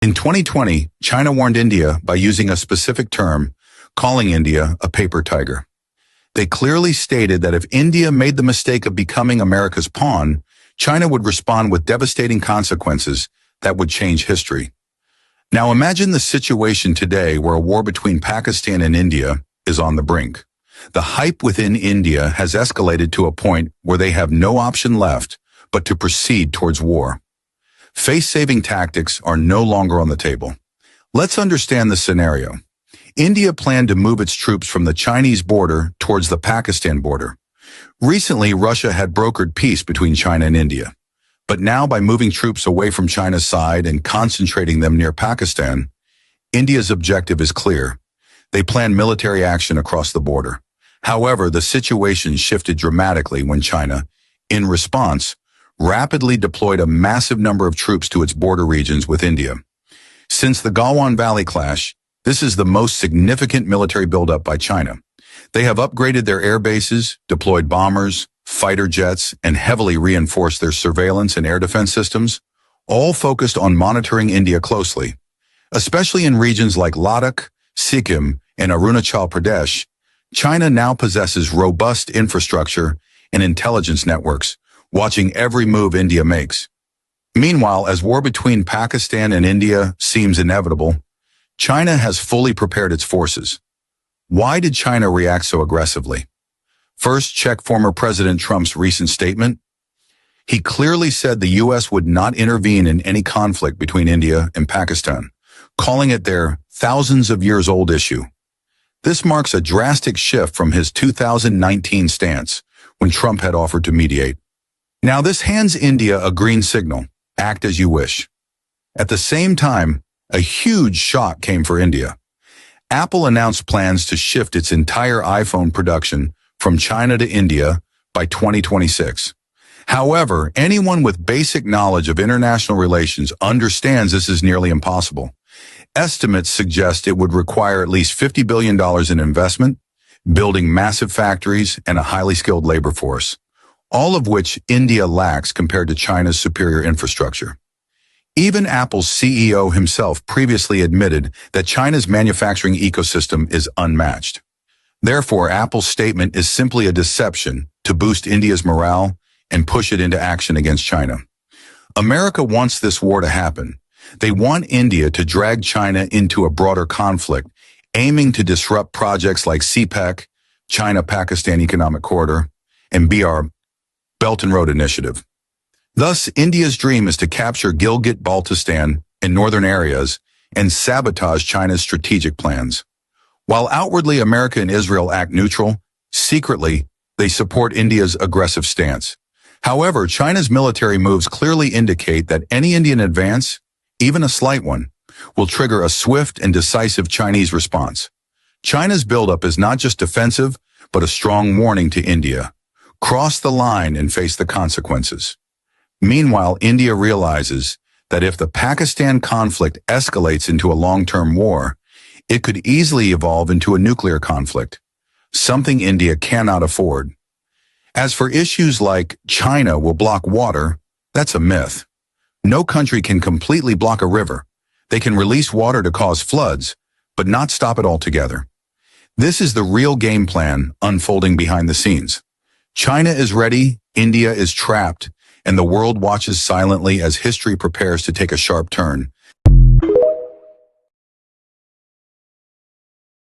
In 2020, China warned India by using a specific term, calling India a paper tiger. They clearly stated that if India made the mistake of becoming America's pawn, China would respond with devastating consequences that would change history. Now imagine the situation today where a war between Pakistan and India is on the brink. The hype within India has escalated to a point where they have no option left but to proceed towards war. Face-saving tactics are no longer on the table. Let's understand the scenario. India planned to move its troops from the Chinese border towards the Pakistan border. Recently, Russia had brokered peace between China and India. But now, by moving troops away from China's side and concentrating them near Pakistan, India's objective is clear. They plan military action across the border. However, the situation shifted dramatically when China, in response, rapidly deployed a massive number of troops to its border regions with India. Since the Galwan Valley clash, this is the most significant military buildup by China. They have upgraded their air bases, deployed bombers, fighter jets, and heavily reinforced their surveillance and air defense systems, all focused on monitoring India closely. Especially in regions like Ladakh, Sikkim, and Arunachal Pradesh, China now possesses robust infrastructure and intelligence networks, watching every move India makes. Meanwhile, as war between Pakistan and India seems inevitable, China has fully prepared its forces. Why did China react so aggressively? First, check former President Trump's recent statement. He clearly said the U.S. would not intervene in any conflict between India and Pakistan, calling it their thousands of years old issue. This marks a drastic shift from his 2019 stance, when Trump had offered to mediate. Now this hands India a green signal, act as you wish. At the same time, a huge shock came for India. Apple announced plans to shift its entire iPhone production from China to India by 2026. However, anyone with basic knowledge of international relations understands this is nearly impossible. Estimates suggest it would require at least $50 billion in investment, building massive factories and a highly skilled labor force, all of which India lacks compared to China's superior infrastructure. Even Apple's CEO himself previously admitted that China's manufacturing ecosystem is unmatched. Therefore, Apple's statement is simply a deception to boost India's morale and push it into action against China. America wants this war to happen. They want India to drag China into a broader conflict, aiming to disrupt projects like CPEC, China-Pakistan Economic Corridor, and BR, Belt and Road Initiative. Thus, India's dream is to capture Gilgit-Baltistan and northern areas and sabotage China's strategic plans. While outwardly America and Israel act neutral, secretly, they support India's aggressive stance. However, China's military moves clearly indicate that any Indian advance, even a slight one, will trigger a swift and decisive Chinese response. China's buildup is not just defensive, but a strong warning to India. Cross the line and face the consequences. Meanwhile, India realizes that if the Pakistan conflict escalates into a long-term war, it could easily evolve into a nuclear conflict, something India cannot afford. As for issues like China will block water, that's a myth. No country can completely block a river. They can release water to cause floods, but not stop it altogether. This is the real game plan unfolding behind the scenes. China is ready, India is trapped, and the world watches silently as history prepares to take a sharp turn.